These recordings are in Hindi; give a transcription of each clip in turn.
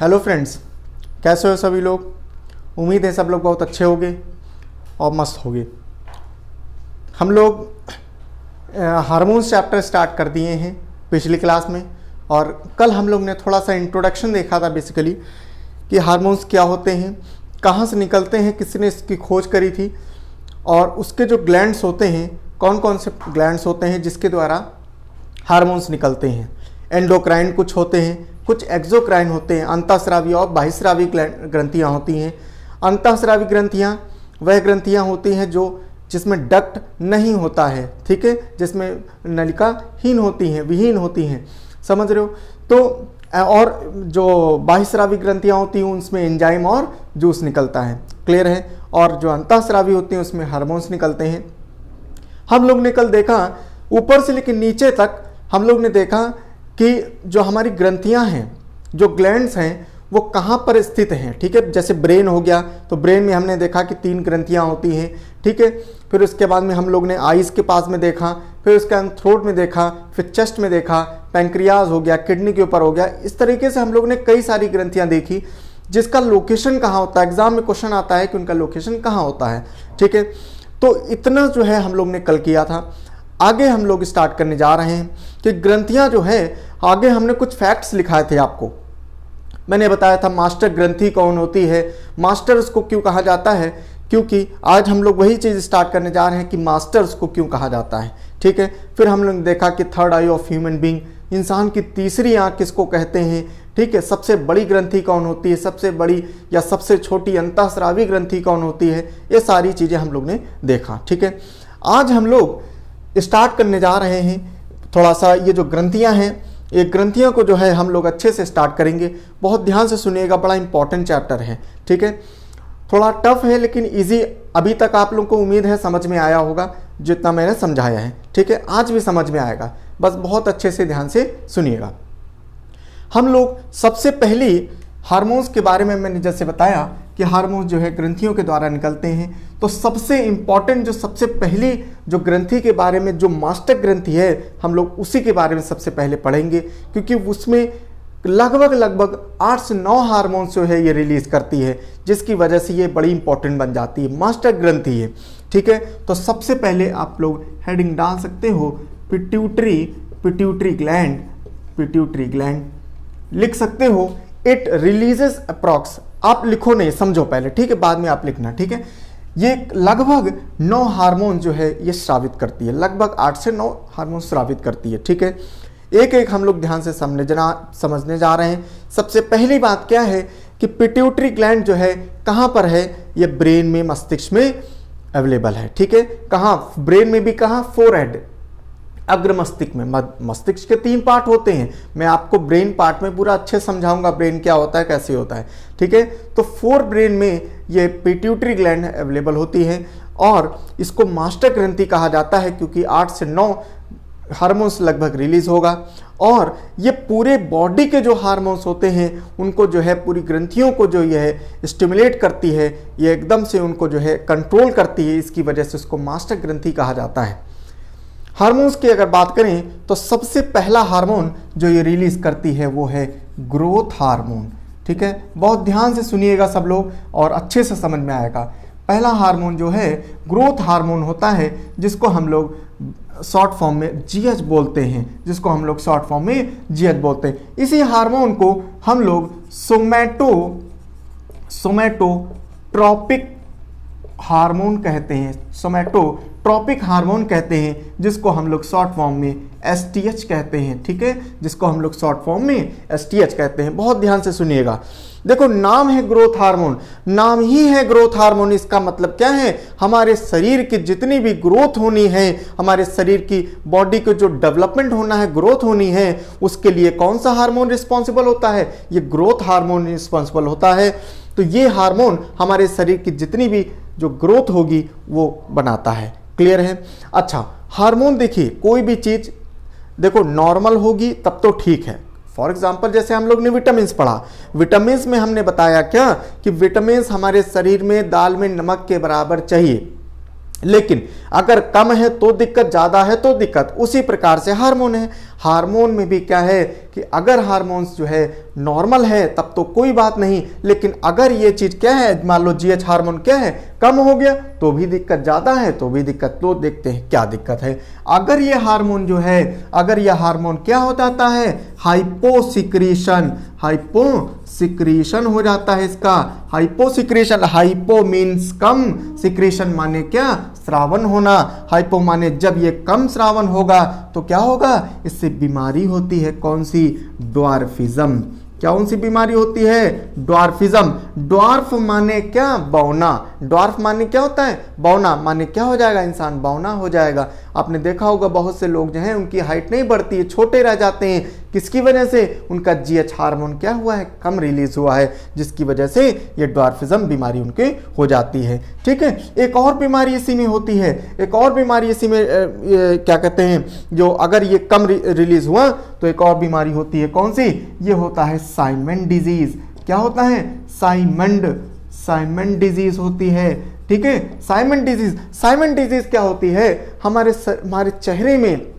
हेलो फ्रेंड्स, कैसे हो सभी लोग। उम्मीद है सब लोग बहुत अच्छे होंगे और मस्त होंगे। हम लोग हार्मोन्स चैप्टर स्टार्ट कर दिए हैं पिछली क्लास में, और कल हम लोग ने थोड़ा सा इंट्रोडक्शन देखा था बेसिकली कि हार्मोन्स क्या होते हैं, कहाँ से निकलते हैं, किसने इसकी खोज करी थी, और उसके जो ग्लैंड्स होते हैं, कौन कौन से ग्लैंड्स होते हैं जिसके द्वारा हार्मोन्स निकलते हैं। एंडोक्राइन कुछ होते हैं, कुछ एक्सोक्राइन होते हैं, अंतःस्रावी और बाह्यस्रावी ग्रंथियाँ होती हैं। अंतःस्रावी ग्रंथियाँ वह ग्रंथियाँ होती हैं जिसमें डक्ट नहीं होता है, ठीक है, जिसमें नलिकाहीन होती हैं, विहीन होती हैं, समझ रहे हो। तो और जो बाह्यस्रावी ग्रंथियाँ होती हैं उनमें एंजाइम और जूस निकलता है, क्लियर है। और जो अंतःस्रावी होती हैं उसमें हार्मोन्स निकलते हैं। हम लोग ने कल देखा ऊपर से लेकर नीचे तक हम लोग ने देखा कि जो हमारी ग्रंथियां हैं, जो ग्लैंड्स हैं, वो कहाँ पर स्थित हैं, ठीक है। जैसे ब्रेन हो गया तो ब्रेन में हमने देखा कि 3 ग्रंथियां होती हैं, ठीक है। फिर उसके बाद में हम लोग ने आइज के पास में देखा, फिर उसके बाद थ्रोट में देखा, फिर चेस्ट में देखा, पैंक्रियाज हो गया, किडनी के ऊपर हो गया। इस तरीके से हम लोग ने कई सारी ग्रंथियाँ देखी जिसका लोकेशन कहाँ होता है। एग्जाम में क्वेश्चन आता है कि उनका लोकेशन कहाँ होता है, ठीक है। तो इतना जो है हम लोग ने कल किया था। आगे हम लोग स्टार्ट करने जा रहे हैं कि ग्रंथियां जो है, आगे हमने कुछ फैक्ट्स लिखाए थे आपको। मैंने बताया था मास्टर ग्रंथि कौन होती है, मास्टर उसको क्यों कहा जाता है, क्योंकि आज हम लोग वही चीज़ स्टार्ट करने जा रहे हैं कि मास्टर्स को क्यों कहा जाता है, ठीक है। फिर हम लोग देखा कि third I of human being, इंसान की तीसरी आंख किसको कहते हैं, ठीक है। सबसे बड़ी ग्रंथि कौन होती है, सबसे बड़ी या सबसे छोटी अंतःस्रावी ग्रंथि कौन होती है, ये सारी चीज़ें हम लोग ने देखा, ठीक है। आज हम लोग स्टार्ट करने जा रहे हैं थोड़ा सा ये जो ग्रंथियां हैं, ये ग्रंथियों को जो है हम लोग अच्छे से स्टार्ट करेंगे। बहुत ध्यान से सुनिएगा, बड़ा इंपॉर्टेंट चैप्टर है, ठीक है। थोड़ा टफ है लेकिन इजी अभी तक आप लोगों को उम्मीद है समझ में आया होगा जितना मैंने समझाया है, ठीक है। आज भी समझ में आएगा, बस बहुत अच्छे से ध्यान से सुनिएगा। हम लोग सबसे पहली हार्मोन्स के बारे में मैंने जैसे बताया कि हार्मोन्स जो है ग्रंथियों के द्वारा निकलते हैं। तो सबसे इम्पॉर्टेंट जो सबसे पहली जो ग्रंथि के बारे में जो मास्टर ग्रंथि है, हम लोग उसी के बारे में सबसे पहले पढ़ेंगे, क्योंकि उसमें लगभग 8 से 9 हार्मोन्स जो है ये रिलीज करती है, जिसकी वजह से ये बड़ी इंपॉर्टेंट बन जाती है, मास्टर ग्रंथि है, ठीक है। तो सबसे पहले आप लोग हेडिंग डाल सकते हो पिट्यूटरी ग्लैंड लिख सकते हो। इट रिलीजेस अप्रॉक्स, आप लिखो नहीं, समझो पहले, ठीक है, बाद में आप लिखना, ठीक है। ये लगभग 9 हार्मोन जो है ये स्रावित करती है, लगभग 8 से 9 हार्मोन स्रावित करती है, ठीक है। एक एक हम लोग ध्यान से समझने जा रहे हैं। सबसे पहली बात क्या है कि पिट्यूटरी ग्लैंड जो है कहाँ पर है, ये ब्रेन में, मस्तिष्क में अवेलेबल है, ठीक है। कहाँ, ब्रेन में भी कहाँ, फोरहेड, अग्र मस्तिष्क में। मस्तिष्क के 3 पार्ट होते हैं, मैं आपको ब्रेन पार्ट में पूरा अच्छे समझाऊंगा ब्रेन क्या होता है, कैसे होता है, ठीक है। तो 4 ब्रेन में ये पिट्यूटरी ग्लैंड अवेलेबल होती है और इसको मास्टर ग्रंथि कहा जाता है, क्योंकि 8 से 9 हार्मोन्स लगभग रिलीज होगा। और ये पूरे बॉडी के जो हार्मोन्स होते हैं उनको जो है, पूरी ग्रंथियों को जो ये है स्टिमुलेट करती है, ये एकदम से उनको जो है कंट्रोल करती है, इसकी वजह से उसको मास्टर ग्रंथि कहा जाता है। हार्मोन्स की अगर बात करें तो सबसे पहला हार्मोन जो ये रिलीज करती है वो है ग्रोथ हार्मोन, ठीक है। बहुत ध्यान से सुनिएगा सब लोग और अच्छे से समझ में आएगा। पहला हार्मोन जो है ग्रोथ हार्मोन होता है, जिसको हम लोग शॉर्ट फॉर्म में जीएच बोलते हैं, इसी हार्मोन को हम लोग सोमैटोट्रॉपिक हार्मोन कहते हैं, जिसको हम लोग शॉर्ट फॉर्म में एसटीएच कहते हैं, ठीक है, बहुत ध्यान से सुनिएगा। देखो, नाम है ग्रोथ हार्मोन, नाम ही है ग्रोथ हार्मोन, इसका मतलब क्या है, हमारे शरीर की जितनी भी ग्रोथ होनी है, हमारे शरीर की बॉडी को जो डेवलपमेंट होना है, ग्रोथ होनी है, उसके लिए कौन सा हार्मोन रिस्पॉन्सिबल होता है, ये ग्रोथ हार्मोन रिस्पॉन्सिबल होता है। तो ये हार्मोन हमारे शरीर की जितनी भी जो ग्रोथ होगी वो बनाता है, क्लियर है। अच्छा, हार्मोन देखिए, कोई भी चीज देखो नॉर्मल होगी तब तो ठीक है। फॉर एग्जाम्पल जैसे हम लोग ने विटामिन्स पढ़ा, विटामिन्स में हमने बताया क्या कि विटामिन्स हमारे शरीर में दाल में नमक के बराबर चाहिए, लेकिन अगर कम है तो दिक्कत, ज्यादा है तो दिक्कत। उसी प्रकार से हार्मोन है, हार्मोन में भी क्या है कि अगर हार्मोन्स जो है नॉर्मल है तब तो कोई बात नहीं, लेकिन अगर ये चीज़ क्या है, मान लो जीएच हार्मोन क्या है, कम हो गया तो भी दिक्कत, ज़्यादा है तो भी दिक्कत। तो देखते हैं क्या दिक्कत है। अगर ये हार्मोन जो है, अगर ये हार्मोन क्या हो जाता है, हाइपोसिक्रीशन, हाइपोसिक्रीशन हो जाता है इसका, हाइपोसिक्रीशन, हाइपो मीन्स कम, सिक्रीशन माने क्या, स्रावन होना, हाइपो माने जब ये कम स्रावन होगा तो क्या होगा, इससे बीमारी होती है, कौन सी, ड्वार्फिज्म। कौन सी बीमारी होती है, ड्वार्फिज्म। ड्वार्फ माने क्या, बौना। ड्वार्फ माने क्या होता है, बौना, माने क्या हो जाएगा, इंसान बौना हो जाएगा। आपने देखा होगा बहुत से लोग जो हैं उनकी हाइट नहीं बढ़ती है, छोटे रह जाते हैं, किसकी वजह से, उनका जीएच हार्मोन क्या हुआ है, कम रिलीज हुआ है, जिसकी वजह से ये ड्वार्फिज्म बीमारी उनके हो जाती है। ठीक है, एक और बीमारी इसी में होती है, एक और बीमारी इसी में क्या कहते हैं, जो अगर ये कम रिलीज हुआ तो एक और बीमारी होती है, कौन सी, ये होता है साइमन डिजीज। क्या होता है, साइमन डिजीज होती है। ठीक है, साइमन डिजीज क्या होती है, हमारे चेहरे में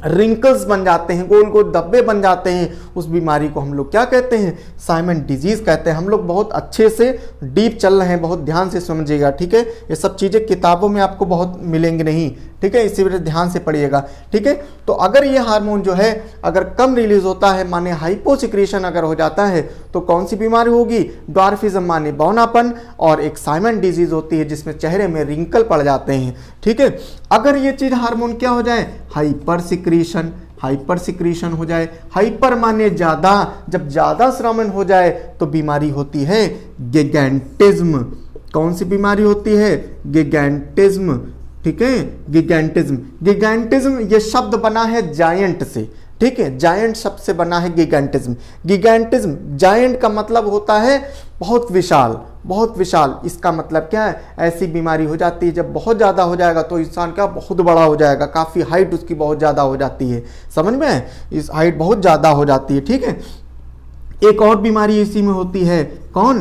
रिंकल्स बन जाते हैं, गोल गोल धब्बे बन जाते हैं, उस बीमारी को हम लोग क्या कहते हैं, साइमन डिजीज कहते हैं। हम लोग बहुत अच्छे से डीप चल रहे हैं, बहुत ध्यान से समझिएगा। ठीक है, ये सब चीज़ें किताबों में आपको बहुत मिलेंगी नहीं। ठीक है, इसी वजह ध्यान से पढ़िएगा। ठीक है, तो अगर ये हार्मोन जो है अगर कम रिलीज होता है, माने हाइपोसिक्रीशन अगर हो जाता है, तो कौन सी बीमारी होगी, ड्वार्फिज्म माने बौनापन, और एक साइमन डिजीज होती है जिसमें चेहरे में रिंकल पड़ जाते हैं। ठीक है, अगर ये चीज हार्मोन क्या हो जाए, हाइपर सिक्रीशन हो जाए। हाइपर माने ज्यादा, जब ज्यादा स्रावन हो जाए तो बीमारी होती है गिगैंटिज्म। कौन सी बीमारी होती है, गिगैंटिज्म। ठीक है, गिगैंटिज्म ये शब्द बना है जायंट से। ठीक है, जायंट शब्द से बना है गिगैंटिज्म। जायंट का मतलब होता है बहुत विशाल, बहुत विशाल। इसका मतलब क्या है, ऐसी बीमारी हो जाती है जब बहुत ज़्यादा हो जाएगा तो इंसान क्या बहुत बड़ा हो जाएगा, काफ़ी हाइट उसकी बहुत ज़्यादा हो जाती है, समझ में है, इस हाइट बहुत ज़्यादा हो जाती है। ठीक है, एक और बीमारी इसी में होती है, कौन,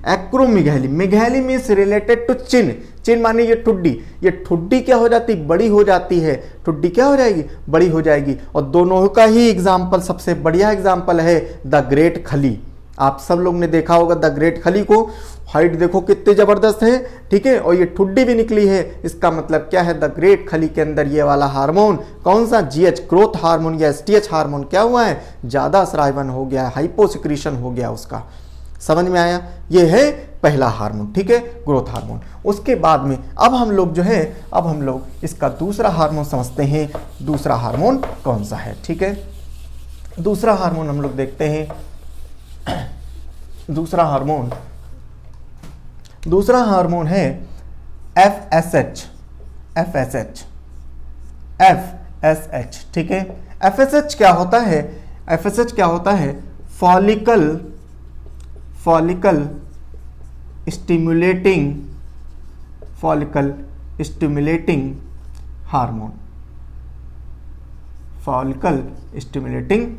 एक्रोमिगैली मीन्स रिलेटेड टू चिन। चिन माने ये ठुड्डी क्या हो जाती, बड़ी हो जाती है। ठुड्डी क्या हो जाएगी, बड़ी हो जाएगी। और दोनों का ही एग्जाम्पल, सबसे बढ़िया एग्जाम्पल है द ग्रेट खली। आप सब लोग ने देखा होगा द ग्रेट खली को, हाइट देखो कितनी जबरदस्त है। ठीक है, और ये ठुड्डी भी निकली है। इसका मतलब क्या है, द ग्रेट खली के अंदर ये वाला हार्मोन कौन सा, जीएच ग्रोथ हार्मोन या एसटीएच हार्मोन क्या हुआ है, ज्यादा स्रावन हो गया, हाइपोसिक्रीशन हो गया उसका। समझ में आया, ये है पहला हार्मोन। ठीक है, ग्रोथ हार्मोन। उसके बाद में अब हम लोग इसका दूसरा हार्मोन समझते हैं। दूसरा हार्मोन कौन सा है, ठीक है, दूसरा हार्मोन हम लोग देखते हैं। दूसरा हार्मोन है FSH। ठीक है, FSH क्या होता है, फॉलिकल स्टिमुलेटिंग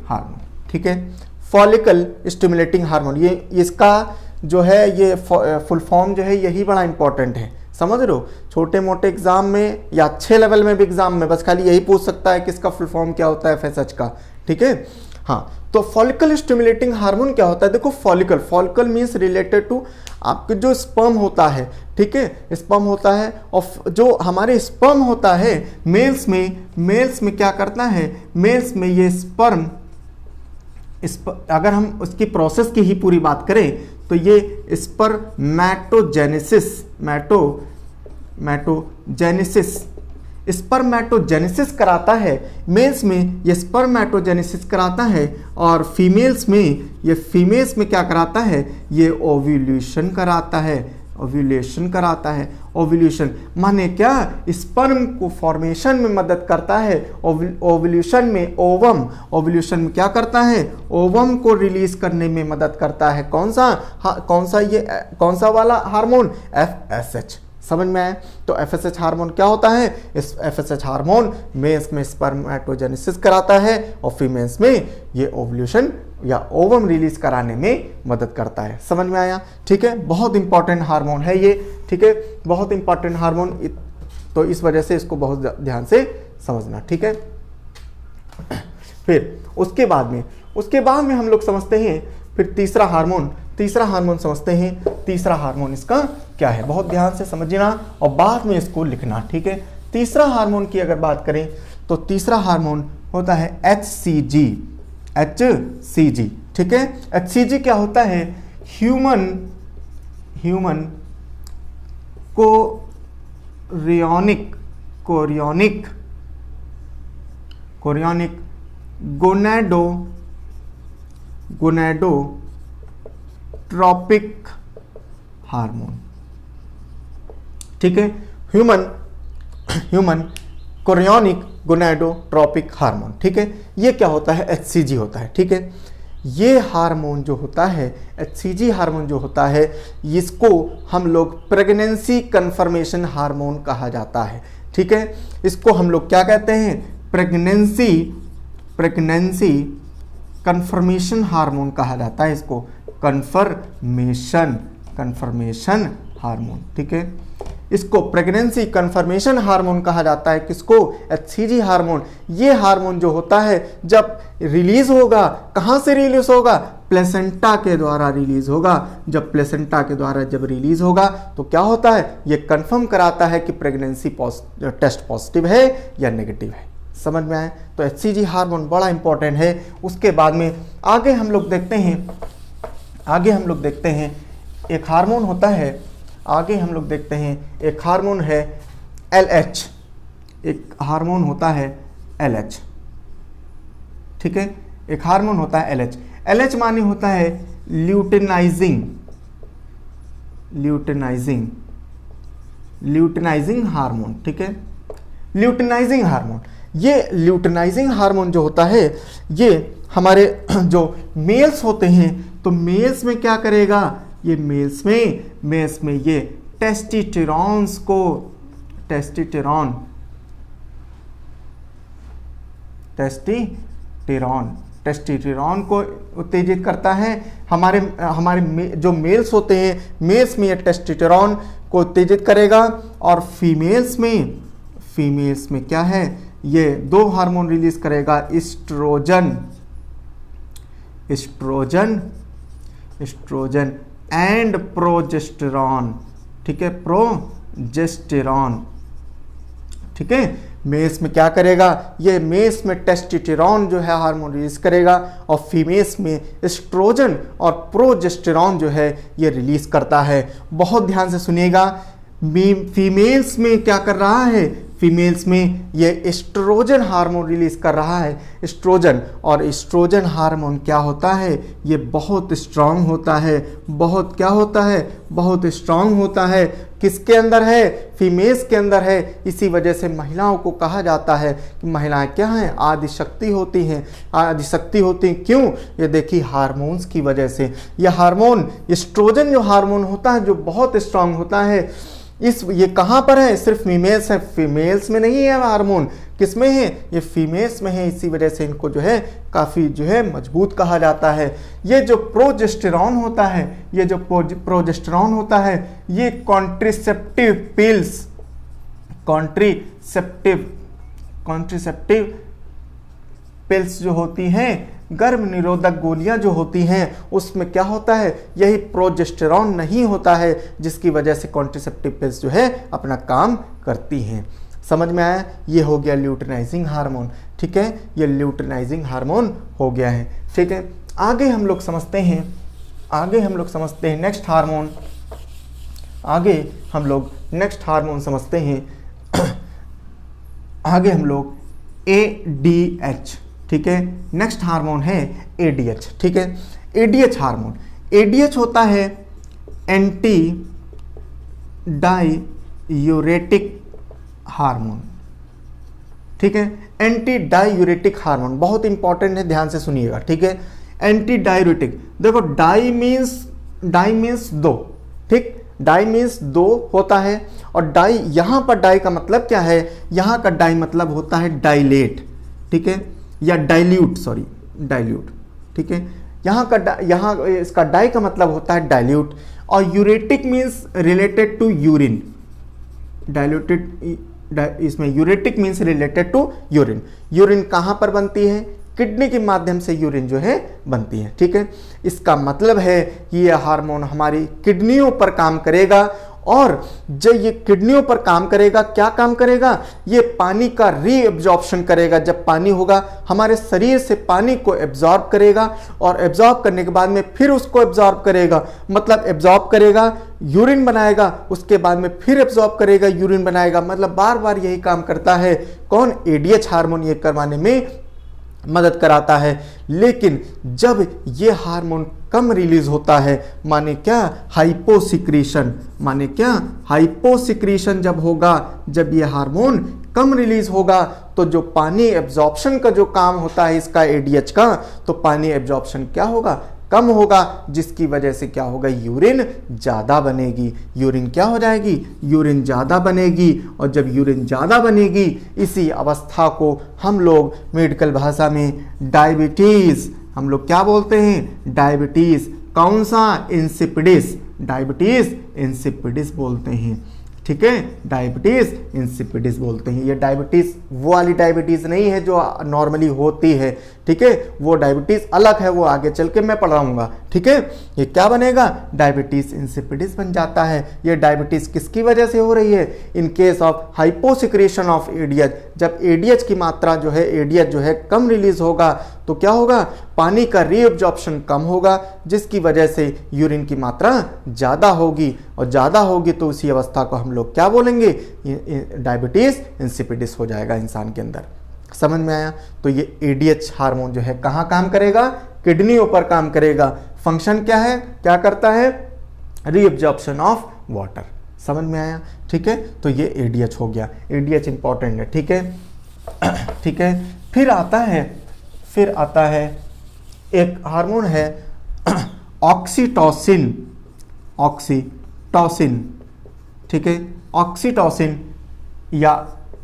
हार्मोन। ठीक है, फॉलिकल स्टिमुलेटिंग हार्मोन, ये इसका जो है ये फुल फॉर्म जो है यही बड़ा इंपॉर्टेंट है, समझ रहे हो। छोटे मोटे एग्जाम में या अच्छे लेवल में भी एग्जाम में बस खाली यही पूछ सकता है कि इसका फुल फॉर्म क्या होता है FSH का। ठीक है, हाँ, तो फॉलिकल स्टिमुलेटिंग हार्मोन क्या होता है, देखो फॉलिकल मीन्स रिलेटेड टू आपके जो स्पर्म होता है। ठीक है, स्पर्म होता है, और जो हमारे स्पर्म होता है मेल्स में क्या करता है, मेल्स में ये स्पर्म अगर हम उसकी प्रोसेस की ही पूरी बात करें तो ये स्पर्मेटोजेनेसिस कराता है। मेल्स में ये स्पर्मेटोजेनेसिस कराता है, और फीमेल्स में क्या कराता है, ये ओव्यूलेशन कराता है। ओव्यूलेशन माने क्या, स्पर्म को फॉर्मेशन में मदद करता है। ओव्यूलेशन में क्या करता है, ओवम को रिलीज करने में मदद करता है। कौन सा वाला हार्मोन, FSH। समझ में आया, तो FSH हार्मोन क्या होता है, इस FSH हार्मोन मेल्स में स्पर्मेटोजेनेसिस कराता है, और फीमेल्स में ये ओव्यूलेशन या ओवम रिलीज कराने में मदद करता है। समझ में आया, ठीक है, बहुत इंपॉर्टेंट हार्मोन है ये। ठीक है, बहुत इंपॉर्टेंट हार्मोन, तो इस वजह से इसको बहुत ध्यान से समझना, ठीक है। फिर उसके बाद में हम लोग समझते हैं फिर तीसरा हार्मोन समझते हैं। तीसरा हार्मोन इसका क्या है, बहुत ध्यान से समझना और बाद में इसको लिखना, ठीक है। तीसरा हार्मोन की अगर बात करें तो तीसरा हार्मोन होता है HCG, ठीक है। HCG क्या होता है, ह्यूमन कोरियोनिक गोनेडोट्रोपिक हार्मोन, ठीक है। ह्यूमन कोरियोनिक गोनेडोट्रोपिक हार्मोन, ठीक है। ये क्या होता है, HCG होता है, ठीक है। ये हार्मोन जो होता है, HCG हार्मोन जो होता है, इसको हम लोग प्रेगनेंसी कंफर्मेशन हार्मोन कहा जाता है, ठीक है। इसको हम लोग क्या कहते हैं, प्रेगनेंसी कंफर्मेशन हार्मोन कहा जाता है, इसको कंफर्मेशन हार्मोन, ठीक है। इसको प्रेगनेंसी कंफर्मेशन हार्मोन कहा जाता है, किसको, HCG हार्मोन। ये हार्मोन जो होता है जब रिलीज होगा, कहाँ से रिलीज होगा, प्लेसेंटा के द्वारा रिलीज होगा। जब प्लेसेंटा के द्वारा जब रिलीज होगा तो क्या होता है, ये कंफर्म कराता है कि प्रेगनेंसी टेस्ट पॉजिटिव है या नेगेटिव है। समझ में आए, तो HCG हार्मोन बड़ा इंपॉर्टेंट है। उसके बाद में आगे हम लोग देखते हैं एक हार्मोन होता है, एक हार्मोन है LH, एक हार्मोन होता है LH, ठीक है। एक हार्मोन होता है LH माने होता है ल्यूटिनाइजिंग हार्मोन, ठीक है। ल्यूटिनाइजिंग हार्मोन, ये ल्यूटिनाइजिंग हार्मोन जो होता है, ये हमारे जो मेल्स होते हैं, तो मेल्स में क्या करेगा, ये मेल्स में ये टेस्टोस्टेरोन को उत्तेजित करता है। हमारे जो मेल्स होते हैं, मेल्स में ये टेस्टोस्टेरोन को उत्तेजित करेगा, और फीमेल्स में क्या है, ये दो हार्मोन रिलीज करेगा, एस्ट्रोजन एंड प्रोजेस्टेरॉन, ठीक है, प्रोजेस्टेरॉन, ठीक है। मेल्स में क्या करेगा, ये मेल्स में टेस्टोस्टेरोन जो है हार्मोन रिलीज करेगा, और फीमेल्स में एस्ट्रोजन और प्रोजेस्टेरॉन जो है ये रिलीज करता है। बहुत ध्यान से सुनिएगा, फीमेल्स में क्या कर रहा है, फीमेल्स में ये एस्ट्रोजन हार्मोन रिलीज कर रहा है, एस्ट्रोजन। और एस्ट्रोजन हार्मोन क्या होता है, ये बहुत स्ट्रांग होता है, बहुत क्या होता है, बहुत स्ट्रांग होता है। किसके अंदर है, फीमेल्स के अंदर है। इसी वजह से महिलाओं को कहा जाता है कि महिलाएं क्या हैं, आदिशक्ति होती हैं, क्यों, ये देखिए हार्मोन्स की वजह से। यह हार्मोन एस्ट्रोजन जो हार्मोन होता है, जो बहुत स्ट्रांग होता है, ये कहाँ पर है, सिर्फ फीमेल्स है, फीमेल्स में नहीं है हार्मोन, किसमें है, ये फीमेल्स में है। इसी वजह से इनको जो है काफ़ी जो है मजबूत कहा जाता है। ये जो प्रोजेस्टेरॉन होता है, ये कॉन्ट्रिसेप्टिव पिल्स जो होती हैं, गर्भ निरोधक गोलियां जो होती हैं, उसमें क्या होता है, यही प्रोजेस्टेरॉन नहीं होता है, जिसकी वजह से कॉन्ट्रिसेप्टिव पिल्स जो है अपना काम करती हैं। समझ में आया, ये हो गया ल्यूटिनाइजिंग हार्मोन, ठीक है, ये ल्यूटिनाइजिंग हार्मोन हो गया है, ठीक है। आगे हम लोग समझते हैं नेक्स्ट हार्मोन, आगे हम लोग ADH, ठीक है। नेक्स्ट हार्मोन है ADH, ठीक है। ADH हार्मोन, ADH होता है एंटी डायूरेटिक हार्मोन, ठीक है। एंटी डायूरेटिक हार्मोन बहुत इंपॉर्टेंट है, ध्यान से सुनिएगा, ठीक है। एंटी डायूरेटिक, देखो डाई मीन्स दो, ठीक, डाई मीन्स दो होता है, और डाई, यहाँ पर डाई का मतलब क्या है, यहाँ का डाई मतलब होता है डाइलेट, ठीक है, या डाइल्यूट, ठीक है। यहाँ इसका डाई का मतलब होता है डाइल्यूट, और uretic means related to urine, diluted इसमें uretic means related to urine. Urine कहाँ पर बनती है? किडनी के माध्यम से यूरिन जो है बनती है। ठीक है, इसका मतलब है कि ये हार्मोन हमारी किडनियों पर काम करेगा, और जब ये किडनियों पर काम करेगा, क्या काम करेगा? ये पानी का रीएब्जॉर्प्शन करेगा। जब पानी होगा हमारे शरीर से पानी को एब्जॉर्ब करेगा, और एब्जॉर्ब करने के बाद में फिर उसको एब्जॉर्ब करेगा, मतलब एब्जॉर्ब करेगा, यूरिन बनाएगा, उसके बाद में फिर एब्जॉर्ब करेगा, यूरिन बनाएगा, मतलब बार बार यही काम करता है। कौन? एडीएच हार्मोन ये करवाने में मदद कराता है। लेकिन जब ये हार्मोन कम रिलीज होता है, माने क्या? हाइपोसिक्रीशन। माने क्या? हाइपोसिक्रीशन जब होगा, जब ये हार्मोन कम रिलीज होगा, तो जो पानी एब्जॉर्प्शन का जो काम होता है इसका एडीएच का, तो पानी एब्जॉर्प्शन क्या होगा? कम होगा, जिसकी वजह से क्या होगा? यूरिन ज़्यादा बनेगी। यूरिन क्या हो जाएगी? यूरिन ज़्यादा बनेगी, और जब यूरिन ज़्यादा बनेगी, इसी अवस्था को हम लोग मेडिकल भाषा में डायबिटीज़, हम लोग क्या बोलते हैं? डायबिटीज़। कौन सा? इंसिपिडिस। डायबिटीज़ इंसिपिडिस बोलते हैं। ठीक है, डायबिटीज़ इंसिपिडिस बोलते हैं। ये डायबिटीज़ वो वाली डायबिटीज़ नहीं है जो नॉर्मली होती है। ठीक है, वो डायबिटीज़ अलग है, वो आगे चल के मैं पढ़ाऊंगा। ठीक है, ये क्या बनेगा? डायबिटीज़ इंसिपिडिस बन जाता है। ये डायबिटीज़ किसकी वजह से हो रही है? In case of hyposecretion of ADH. जब एडीएच की मात्रा जो है, एडीएच जो है कम रिलीज होगा, तो क्या होगा? पानी का रीअब्जॉर्प्शन कम होगा, जिसकी वजह से यूरिन की मात्रा ज़्यादा होगी, और ज़्यादा होगी तो उसी अवस्था को हम लोग क्या बोलेंगे? डायबिटीज़ इंसिपिडिस हो जाएगा इंसान के अंदर। समझ में आया? तो ये एडीएच हार्मोन जो है कहाँ काम करेगा? किडनियों पर काम करेगा। फंक्शन क्या है? क्या करता है? Reabsorption of water. समझ में आया? ठीक है, तो ये एडीएच हो गया। एडीएच इंपॉर्टेंट है। ठीक है, ठीक है। फिर आता है एक हार्मोन है ऑक्सीटोसिन। ऑक्सीटोसिन, ठीक है, ऑक्सीटोसिन या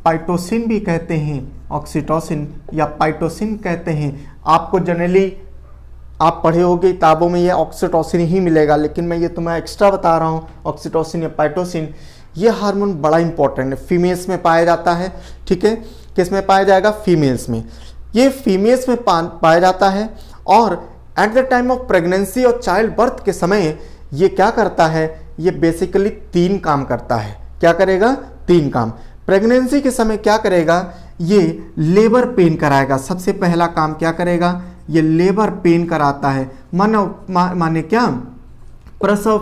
पाइटोसिन भी कहते हैं। ऑक्सीटोसिन या पाइटोसिन कहते हैं। आपको जनरली आप पढ़े होंगे किताबों में ये ऑक्सीटोसिन ही मिलेगा, लेकिन मैं ये तुम्हें एक्स्ट्रा बता रहा हूँ। ऑक्सीटोसिन या पाइटोसिन, ये हार्मोन बड़ा इंपॉर्टेंट है। फीमेल्स में पाया जाता है। ठीक है, किस में पाया जाएगा? फीमेल्स में। ये फीमेल्स में पाया जाता है, और at the time of pregnancy और चाइल्ड बर्थ के समय ये क्या करता है? ये बेसिकली 3 काम करता है। क्या करेगा? 3 काम। प्रेगनेंसी के समय क्या करेगा? ये लेबर पेन कराएगा। सबसे पहला काम क्या करेगा? ये लेबर पेन कराता है। माने क्या? प्रसव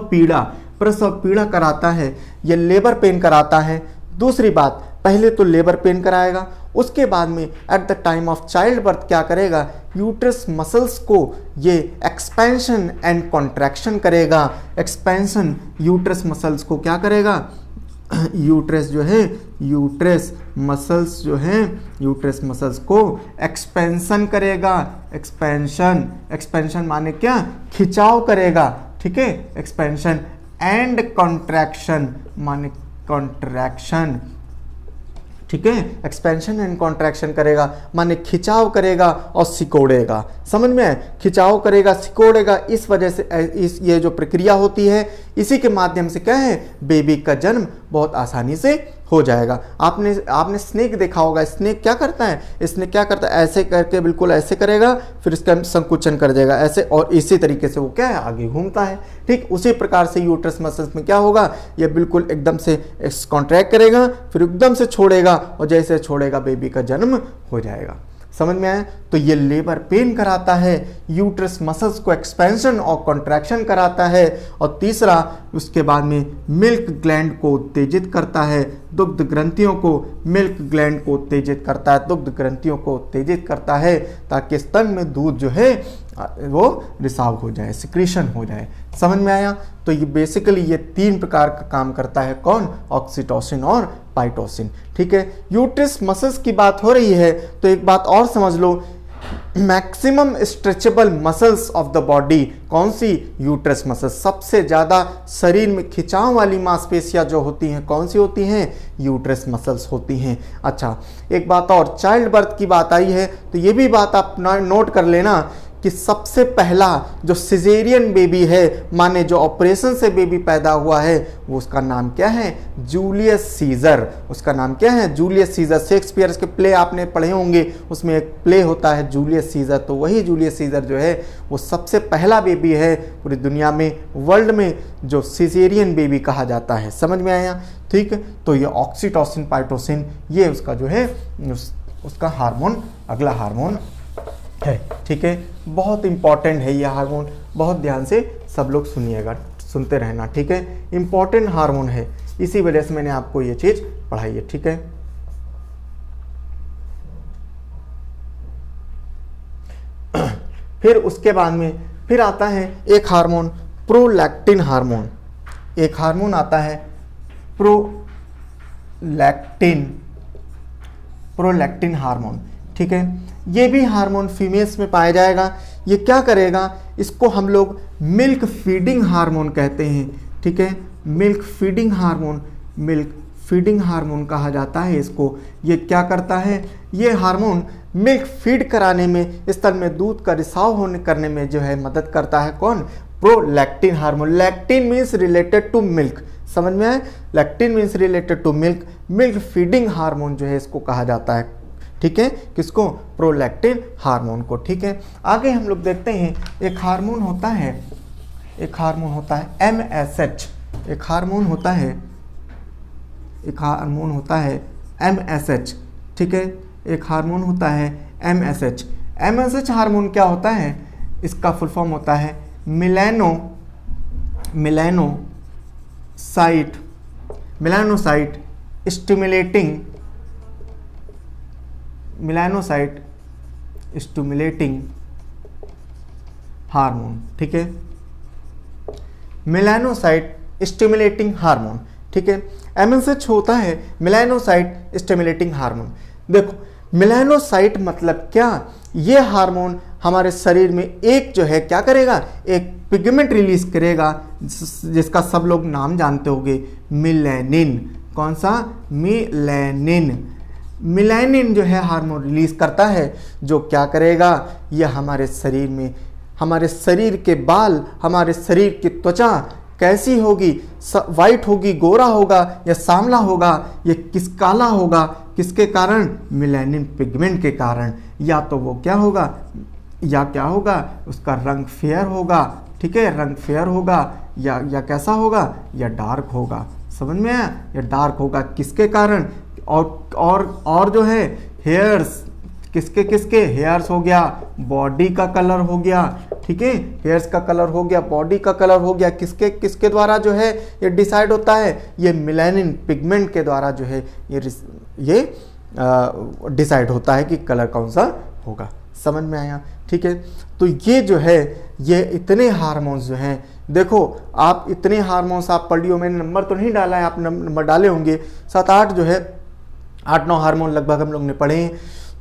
पीड़ा कराता है। ये लेबर पेन कराता है। दूसरी बात, पहले तो लेबर पेन कराएगा, उसके बाद में at the time of child birth क्या करेगा? यूट्रस मसल्स को ये एक्सपेंशन एंड कॉन्ट्रैक्शन करेगा। एक्सपेंशन, यूट्रस मसल्स को क्या करेगा? यूट्रस जो है, यूट्रस मसल्स को एक्सपेंशन करेगा। एक्सपेंशन माने क्या? खिंचाव करेगा। ठीक है, एक्सपेंशन एंड कॉन्ट्रैक्शन माने कॉन्ट्रैक्शन। ठीक है, एक्सपेंशन एंड कॉन्ट्रैक्शन करेगा माने खिंचाव करेगा और सिकोड़ेगा। समझ में आए? खिंचाव करेगा, सिकोड़ेगा। इस वजह से ये जो प्रक्रिया होती है, इसी के माध्यम से क्या है? बेबी का जन्म बहुत आसानी से हो जाएगा। आपने स्नेक देखा होगा। स्नेक क्या करता है? स्नेक क्या करता है? ऐसे करके बिल्कुल ऐसे करेगा, फिर इसका संकुचन कर देगा ऐसे, और इसी तरीके से वो क्या है? आगे घूमता है। ठीक उसी प्रकार से यूट्रस मसल्स में क्या होगा? ये बिल्कुल एकदम से कॉन्ट्रैक्ट करेगा, फिर एकदम से छोड़ेगा, और जैसे छोड़ेगा बेबी का जन्म हो जाएगा। समझ में आया? तो ये लेबर पेन कराता है, यूट्रस मसल्स को एक्सपेंशन और कॉन्ट्रैक्शन कराता है, और तीसरा उसके बाद में मिल्क ग्लैंड को उत्तेजित करता है। दुग्ध ग्रंथियों को, मिल्क ग्लैंड को उत्तेजित करता है, दुग्ध ग्रंथियों को उत्तेजित करता है, ताकि स्तन में दूध जो है वो रिसाव हो जाए, सिक्रीशन हो जाए। समझ में आया? तो ये बेसिकली ये 3 प्रकार का काम करता है। कौन? ऑक्सीटोसिन और पाइटोसिन। ठीक है, यूट्रस मसल्स की बात हो रही है तो एक बात और समझ लो, maximum stretchable muscles of the body कौन सी? Uterus muscles. सबसे ज़्यादा शरीर में खिंचाव वाली मांसपेशियां जो होती हैं कौन सी होती हैं? यूट्रस मसल्स होती हैं। अच्छा, एक बात और, चाइल्ड बर्थ की बात आई है तो ये भी बात आप नोट कर लेना कि सबसे पहला जो सिजेरियन बेबी है, माने जो ऑपरेशन से बेबी पैदा हुआ है, वो उसका नाम क्या है? Julius Caesar. उसका नाम क्या है? Julius Caesar. शेक्सपियर के प्ले आपने पढ़े होंगे, उसमें एक प्ले होता है जूलियस सीजर, तो वही जूलियस सीजर जो है वो सबसे पहला बेबी है पूरी दुनिया में, वर्ल्ड में, जो सिजेरियन बेबी कहा जाता है। समझ में आया? ठीक है, तो ये ऑक्सीटोसिन पाइटोसिन ये उसका जो है उसका हार्मोन, अगला हार्मोन है। ठीक है, बहुत इंपॉर्टेंट है ये हार्मोन, बहुत ध्यान से सब लोग सुनिएगा, सुनते रहना। ठीक है, इंपॉर्टेंट हार्मोन है, इसी वजह से मैंने आपको ये चीज पढ़ाई है। ठीक है, फिर उसके बाद में फिर आता है एक हार्मोन, प्रोलैक्टिन हार्मोन। एक हार्मोन आता है प्रोलैक्टिन हार्मोन। ठीक है, ये भी हार्मोन फीमेल्स में पाया जाएगा। ये क्या करेगा? इसको हम लोग मिल्क फीडिंग हार्मोन कहते हैं। ठीक है, मिल्क फीडिंग हार्मोन कहा जाता है इसको। ये क्या करता है? ये हार्मोन मिल्क फीड कराने में, स्तन में दूध का रिसाव करने में जो है मदद करता है। कौन? Prolactin hormone. Lactin means related to milk, समझ में आए? Lactin means related to milk. Milk feeding hormone जो है इसको कहा जाता है। ठीक है, किसको? प्रोलैक्टिन हार्मोन को। ठीक है, आगे हम लोग देखते हैं एक हार्मोन होता है MSH। एक हार्मोन होता है MSH। ठीक है, एक हार्मोन होता है MSH। MSH हार्मोन क्या होता है? इसका फुल फॉर्म होता है मेलानोसाइट स्टिमुलेटिंग हार्मोन। ठीक है, मेलानोसाइट स्टिमुलेटिंग हार्मोन। ठीक है, MSH होता है मेलानोसाइट स्टिमुलेटिंग हार्मोन। देखो, मेलानोसाइट मतलब क्या? ये हार्मोन हमारे शरीर में एक जो है क्या करेगा? एक पिगमेंट रिलीज करेगा जिसका सब लोग नाम जानते होंगे, मिलेनिन। कौन सा? मिलेनिन जो है हार्मोन रिलीज करता है, जो क्या करेगा? यह हमारे शरीर में, हमारे शरीर के बाल, हमारे शरीर की त्वचा कैसी होगी? वाइट होगी, गोरा होगा या सांवला होगा? ये किस काला होगा? किसके कारण? मिलेनिन पिगमेंट के कारण। या तो वो क्या होगा, या क्या होगा? उसका रंग फेयर होगा। ठीक है, रंग फेयर होगा, या कैसा होगा? या डार्क होगा। समझ में आया? या डार्क होगा। किसके कारण? और जो है हेयर्स, किसके हेयर्स हो गया, बॉडी का कलर हो गया। ठीक है, हेयर्स का कलर हो गया, बॉडी का कलर हो गया। किसके द्वारा जो है ये डिसाइड होता है? ये मिलेनिन पिगमेंट के द्वारा जो है ये डिसाइड होता है कि कलर कौन सा होगा। समझ में आया? ठीक है, तो ये जो है ये इतने हार्मोन्स जो हैं, देखो आप इतने हार्मोन्स आप पढ़ लियो, मैंने नंबर तो नहीं डाला है, आप नंबर डाले होंगे, 7-8 जो है 8-9 हार्मोन लगभग हम लोग ने पढ़े हैं।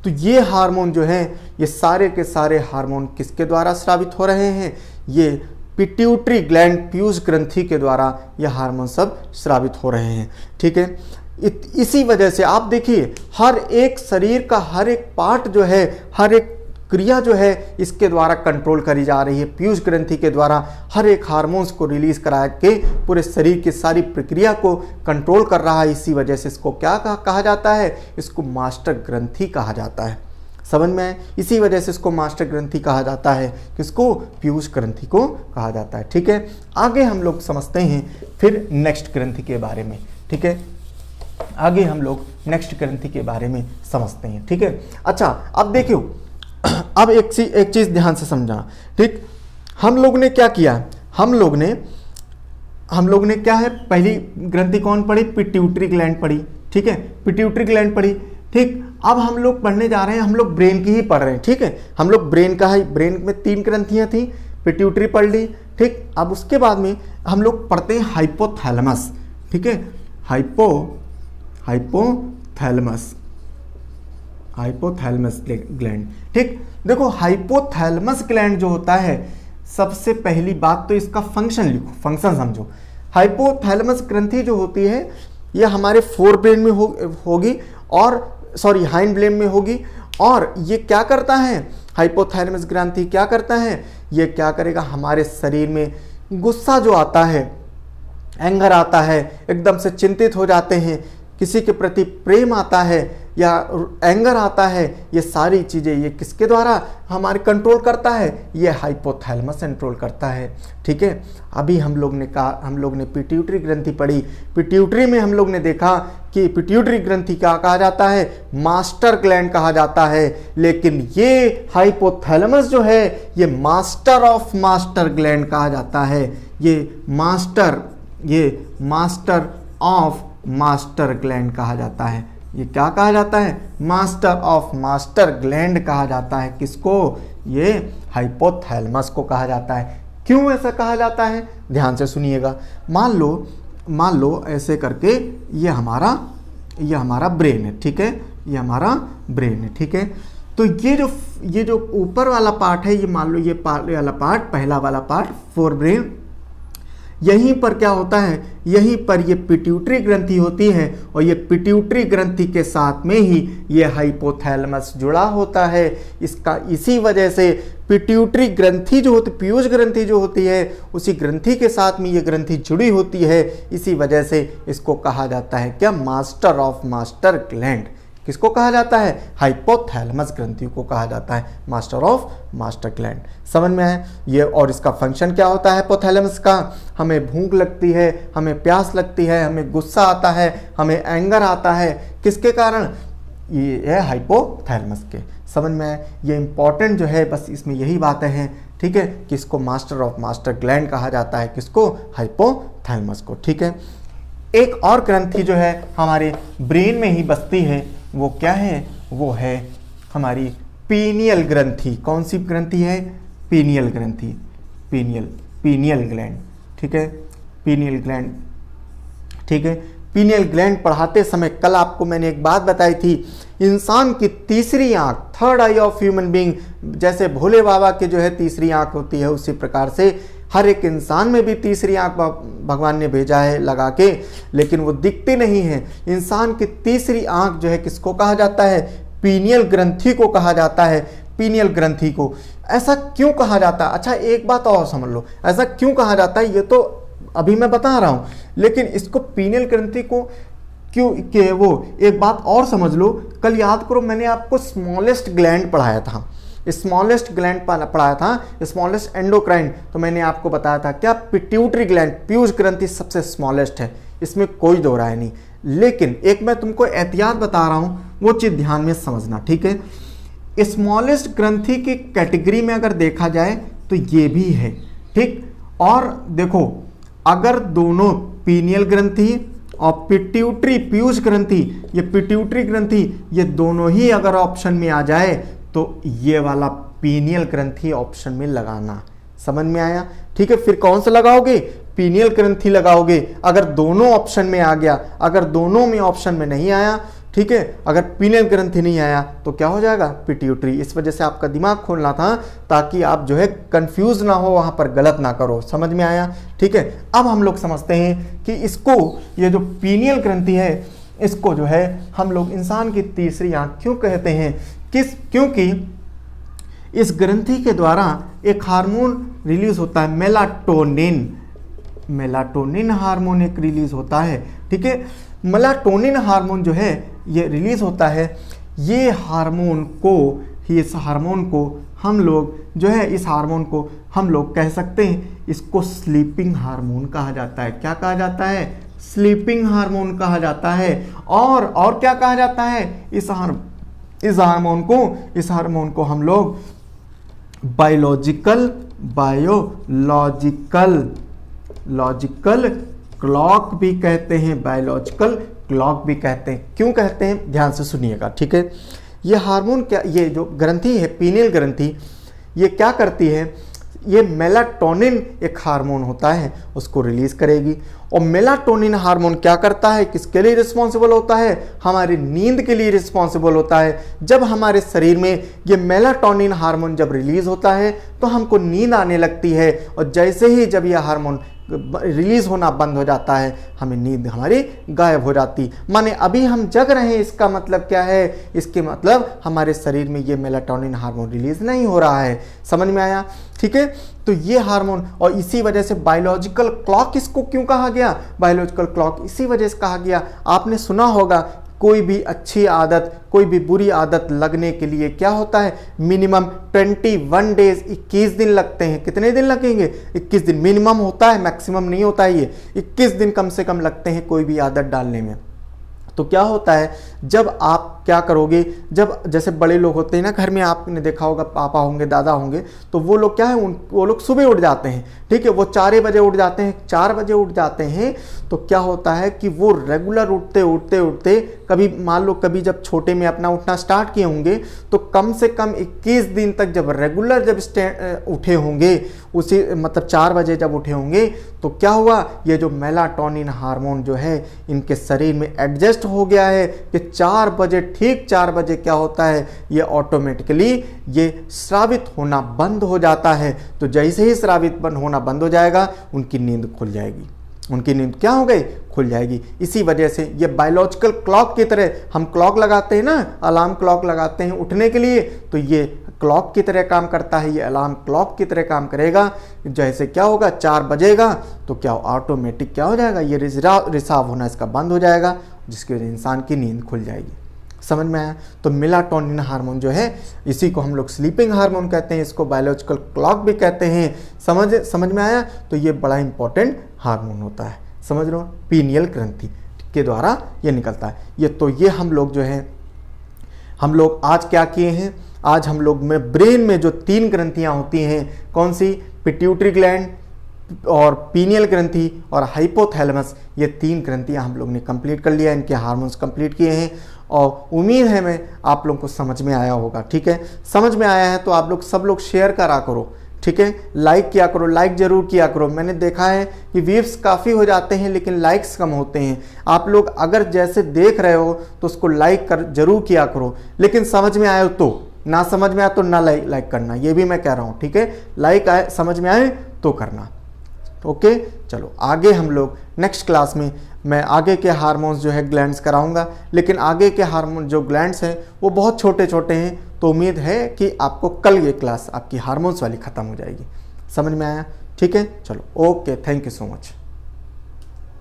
तो ये हार्मोन जो हैं, ये सारे के सारे हार्मोन किसके द्वारा स्रावित हो रहे हैं? ये पिट्यूटरी ग्लैंड, पीयूष ग्रंथि के द्वारा ये हार्मोन सब स्रावित हो रहे हैं। ठीक है, इसी वजह से आप देखिए हर एक शरीर का हर एक पार्ट जो है, हर एक क्रिया जो है इसके द्वारा कंट्रोल करी जा रही है। पीयूष ग्रंथि के द्वारा हर एक हार्मोन्स को रिलीज करा के पूरे शरीर की सारी प्रक्रिया को कंट्रोल कर रहा है। इसी वजह से इसको क्या कहा जाता है? इसको मास्टर ग्रंथि कहा जाता है। समझ में आए? इसी वजह से इसको मास्टर ग्रंथि कहा जाता है। किसको? पीयूष ग्रंथि को कहा जाता है। ठीक है, आगे हम लोग समझते हैं फिर नेक्स्ट ग्रंथि के बारे में। ठीक है, आगे हम लोग नेक्स्ट ग्रंथि के बारे में समझते हैं। ठीक है, अच्छा अब देखियो, अब एक चीज ध्यान से समझना। ठीक, हम लोग ने क्या किया? हम लोग ने क्या है, पहली ग्रंथि कौन पढ़ी? पिट्यूटरी ग्लैंड पढ़ी। ठीक है, पिट्यूटरी ग्लैंड पढ़ी। ठीक, अब हम लोग पढ़ने जा रहे हैं, हम लोग ब्रेन की ही पढ़ रहे हैं। ठीक है, हम लोग ब्रेन का है, ब्रेन में 3 ग्रंथियां थी, पिट्यूटरी पढ़ ली। ठीक, अब उसके बाद में हम लोग पढ़ते हैं हाइपोथैलेमस। ठीक है, हाइपोथैलेमस ग्लैंड। ठीक, देखो हाइपोथैलेमस ग्लैंड जो होता है, सबसे पहली बात तो इसका फंक्शन लिखो, फंक्शन समझो। हाइपोथैलेमस ग्रंथि जो होती है ये हमारे फोर ब्रेन में होगी, और सॉरी हाइंड ब्रेन में होगी। और ये क्या करता है? हाइपोथैलेमस ग्रंथि क्या करता है, ये क्या करेगा, हमारे शरीर में गुस्सा जो आता है, एंगर आता है, एकदम से चिंतित हो जाते हैं, किसी के प्रति प्रेम आता है या एंगर आता है, ये सारी चीज़ें ये किसके द्वारा हमारे कंट्रोल करता है, ये हाइपोथैलेमस कंट्रोल करता है। ठीक है, अभी हम लोग ने पिट्यूटरी ग्रंथि पढ़ी। पिट्यूटरी में हम लोग ने देखा कि पिट्यूटरी ग्रंथि क्या कहा जाता है, मास्टर ग्लैंड कहा जाता है, लेकिन ये हाइपोथैलेमस जो है ये मास्टर ऑफ मास्टर ग्लैंड कहा जाता है। ये मास्टर ऑफ मास्टर ग्लैंड कहा जाता है। ये क्या कहा जाता है, मास्टर ऑफ मास्टर ग्लैंड कहा जाता है। किसको, ये हाइपोथैलेमस को कहा जाता है। क्यों ऐसा कहा जाता है, ध्यान से सुनिएगा। मान लो ऐसे करके ये हमारा ब्रेन है। ठीक है, ये हमारा ब्रेन है। ठीक है, तो ये जो ऊपर वाला पार्ट है, ये मान लो ये वाला पार्ट, पहला वाला पार्ट फोर ब्रेन, यहीं पर क्या होता है, यहीं पर ये पिट्यूटरी ग्रंथि होती है और ये पिट्यूटरी ग्रंथि के साथ में ही ये हाइपोथैलेमस जुड़ा होता है। इसी वजह से पिट्यूटरी ग्रंथि जो होती, पीयूष ग्रंथि जो होती है, उसी ग्रंथि के साथ में ये ग्रंथि जुड़ी होती है। इसी वजह से इसको कहा जाता है क्या, मास्टर ऑफ मास्टर ग्लैंड। किसको कहा जाता है, हाइपोथैलेमस ग्रंथि को कहा जाता है मास्टर ऑफ मास्टर ग्लैंड। समझ में आए ये, और इसका फंक्शन क्या होता है हाइपोथैलेमस का, हमें भूख लगती है, हमें प्यास लगती है, हमें गुस्सा आता है, हमें एंगर आता है, किसके कारण, ये है हाइपोथैलेमस के। समझ में आए, ये इंपॉर्टेंट जो है बस इसमें यही बातें हैं। ठीक है, किसको मास्टर ऑफ मास्टर ग्लैंड कहा जाता है, किसको, हाइपोथैलेमस को। ठीक है, एक और ग्रंथि जो है हमारे ब्रेन में ही बसती है, वो क्या है, वो है हमारी पीनियल ग्रंथि। कौन सी ग्रंथि है, पीनियल ग्रंथि, पीनियल ग्लैंड। ठीक है, पीनियल ग्लैंड। ठीक है, पीनियल ग्लैंड पढ़ाते समय कल आपको मैंने एक बात बताई थी, इंसान की तीसरी आंख, third I of human being, जैसे भोले बाबा की जो है तीसरी आंख होती है, उसी प्रकार से हर एक इंसान में भी तीसरी आंख भगवान ने भेजा है लगा के, लेकिन वो दिखती नहीं है। इंसान की तीसरी आंख जो है किसको कहा जाता है, पीनियल ग्रंथि को कहा जाता है। पीनियल ग्रंथि को ऐसा क्यों कहा जाता है, अच्छा एक बात और समझ लो, ऐसा क्यों कहा जाता है ये तो अभी मैं बता रहा हूँ, लेकिन इसको पीनियल ग्रंथि को क्यों के, वो एक बात और समझ लो। कल याद करो मैंने आपको स्मॉलेस्ट ग्लैंड पढ़ाया था, स्मॉलेस्ट ग्लैंड पढ़ाया था, स्मॉलेस्ट एंडोक्राइन, तो मैंने आपको बताया था क्या, पिट्यूटरी ग्लैंड, पीयूष ग्रंथि सबसे स्मॉलेस्ट है, इसमें कोई दो राय नहीं। लेकिन एक मैं तुमको एहतियात बता रहा हूं, वो चीज ध्यान में समझना। ठीक है, स्मॉलेस्ट ग्रंथि की कैटेगरी में अगर देखा जाए तो ये भी है। ठीक, और देखो अगर दोनों पीनियल ग्रंथि और पिट्यूटरी पीयूष ग्रंथि, ये पिट्यूटरी ग्रंथि, ये दोनों ही अगर ऑप्शन में आ जाए तो ये वाला पीनियल ग्रंथि ऑप्शन में लगाना। समझ में आया, ठीक है, फिर कौन सा लगाओगे, पीनियल ग्रंथि लगाओगे अगर दोनों ऑप्शन में आ गया। अगर दोनों में ऑप्शन में नहीं आया, ठीक है, अगर पीनियल ग्रंथि नहीं आया तो क्या हो जाएगा, पिट्यूटरी। इस वजह से आपका दिमाग खोलना था ताकि आप जो है कंफ्यूज ना हो, वहां पर गलत ना करो। समझ में आया, ठीक है। अब हम लोग समझते हैं कि इसको, ये जो पीनियल ग्रंथि है, इसको जो है हम लोग इंसान की तीसरी आंख क्यों कहते हैं, क्योंकि इस ग्रंथि के द्वारा एक हार्मोन रिलीज होता है, मेलाटोनिन हार्मोन एक रिलीज होता है। ठीक है, मेलाटोनिन हार्मोन जो है ये रिलीज होता है। ये हार्मोन को, इस हार्मोन को हम लोग जो है, इस हार्मोन को हम लोग कह सकते हैं, इसको स्लीपिंग हार्मोन कहा जाता है। क्या कहा जाता है, स्लीपिंग हार्मोन कहा जाता है। और क्या कहा जाता है, इस हार्मोन को हम लोग बायोलॉजिकल क्लॉक भी कहते हैं, बायोलॉजिकल क्लॉक भी कहते हैं। क्यों कहते हैं, ध्यान से सुनिएगा, ठीक है। ये हार्मोन क्या, ये जो ग्रंथि है पीनियल ग्रंथि, ये क्या करती है, ये मेलाटोनिन एक हार्मोन होता है, उसको रिलीज करेगी। और मेलाटोनिन हार्मोन क्या करता है, किसके लिए रिस्पॉन्सिबल होता है, हमारी नींद के लिए रिस्पॉन्सिबल होता है। जब हमारे शरीर में ये मेलाटोनिन हार्मोन जब रिलीज होता है तो हमको नींद आने लगती है, और जैसे ही जब यह हार्मोन रिलीज़ होना बंद हो जाता है, हमें नींद हमारी गायब हो जाती। माने अभी हम जग रहे हैं, इसका मतलब क्या है? इसके मतलब हमारे शरीर में ये मेलाटोनिन हार्मोन रिलीज़ नहीं हो रहा है। समझ में आया? ठीक है, तो ये हार्मोन, और इसी वजह से बायोलॉजिकल क्लॉक इसको क्यों कहा गया? बायोलॉजिकल क्लॉक इसी वजह से कहा गया, आपने सुना होगा कोई भी अच्छी आदत, कोई भी बुरी आदत लगने के लिए क्या होता है? मिनिमम 21 डेज, 21 दिन लगते हैं। कितने दिन लगेंगे? 21 दिन मिनिमम होता है, मैक्सिमम नहीं होता है। ये 21 दिन कम से कम लगते हैं कोई भी आदत डालने में। तो क्या होता है, जब आप क्या करोगे, जब जैसे बड़े लोग होते हैं ना घर में, आपने देखा होगा, पापा होंगे, दादा होंगे, तो वो लोग क्या है, वो लोग सुबह उठ जाते हैं, ठीक है, वो 4 बजे उठ जाते हैं, 4 बजे उठ जाते हैं। तो क्या होता है कि वो रेगुलर उठते उठते उठते, कभी मान लो कभी जब छोटे में अपना उठना स्टार्ट किए होंगे, तो कम से कम 21 दिन तक जब रेगुलर जब उठे होंगे, उसी मतलब 4 बजे जब उठे होंगे, तो क्या हुआ, ये जो मेलाटोनिन हार्मोन जो है इनके शरीर में एडजस्ट हो गया है कि 4 बजे, ठीक 4 बजे क्या होता है, ये ऑटोमेटिकली ये स्रावित होना बंद हो जाता है। तो जैसे ही स्रावित होना बंद हो जाएगा, उनकी नींद खुल जाएगी। उनकी नींद क्या हो गई? खुल जाएगी। इसी वजह से ये बायोलॉजिकल क्लॉक की तरह, हम क्लॉक लगाते हैं ना, अलार्म क्लॉक लगाते हैं उठने के लिए, तो ये क्लॉक की तरह काम करता है, ये अलार्म क्लॉक की तरह काम करेगा। जैसे क्या होगा, 4 बजेगा तो क्या ऑटोमेटिक क्या हो जाएगा, ये रिसाव होना इसका बंद हो जाएगा, जिसकी वजह से इंसान की नींद खुल जाएगी। समझ में आया? तो मेलाटोनिन हार्मोन जो है, इसी को हम लोग स्लीपिंग हार्मोन कहते हैं, इसको बायोलॉजिकल क्लॉक भी कहते हैं। समझ में आया? तो ये बड़ा इंपॉर्टेंट हार्मोन होता है, समझ लो, पीनियल ग्रंथि के द्वारा ये निकलता है। ये हम लोग जो है, हम लोग आज क्या किए हैं, आज हम लोग में ब्रेन में जो 3 ग्रंथियां होती हैं, कौन सी? पिट्यूटरी ग्लैंड और पीनियल ग्रंथि और हाइपोथैलेमस, ये 3 ग्रंथियां हम लोग ने कंप्लीट कर लिया, इनके हार्मोन्स कंप्लीट किए हैं। और उम्मीद है मैं आप लोगों को समझ में आया होगा। ठीक है, समझ में आया है तो आप लोग सब लोग शेयर करा करो, ठीक है, लाइक किया करो, लाइक जरूर किया करो। मैंने देखा है कि व्यूज़ काफ़ी हो जाते हैं लेकिन लाइक्स कम होते हैं। आप लोग अगर जैसे देख रहे हो तो उसको लाइक कर जरूर किया करो, लेकिन समझ में आए तो, ना समझ में आए तो ना लाइक करना, ये भी मैं कह रहा हूँ। ठीक है, लाइक आए, समझ में आए तो करना। ओके, चलो आगे हम लोग नेक्स्ट क्लास में मैं आगे के हार्मोन्स जो है ग्लैंड्स कराऊंगा, लेकिन आगे के हार्मोन जो ग्लैंड्स हैं वो बहुत छोटे छोटे हैं, तो उम्मीद है कि आपको कल ये क्लास आपकी हार्मोन्स वाली ख़त्म हो जाएगी। समझ में आया? ठीक है, चलो okay, thank you so much.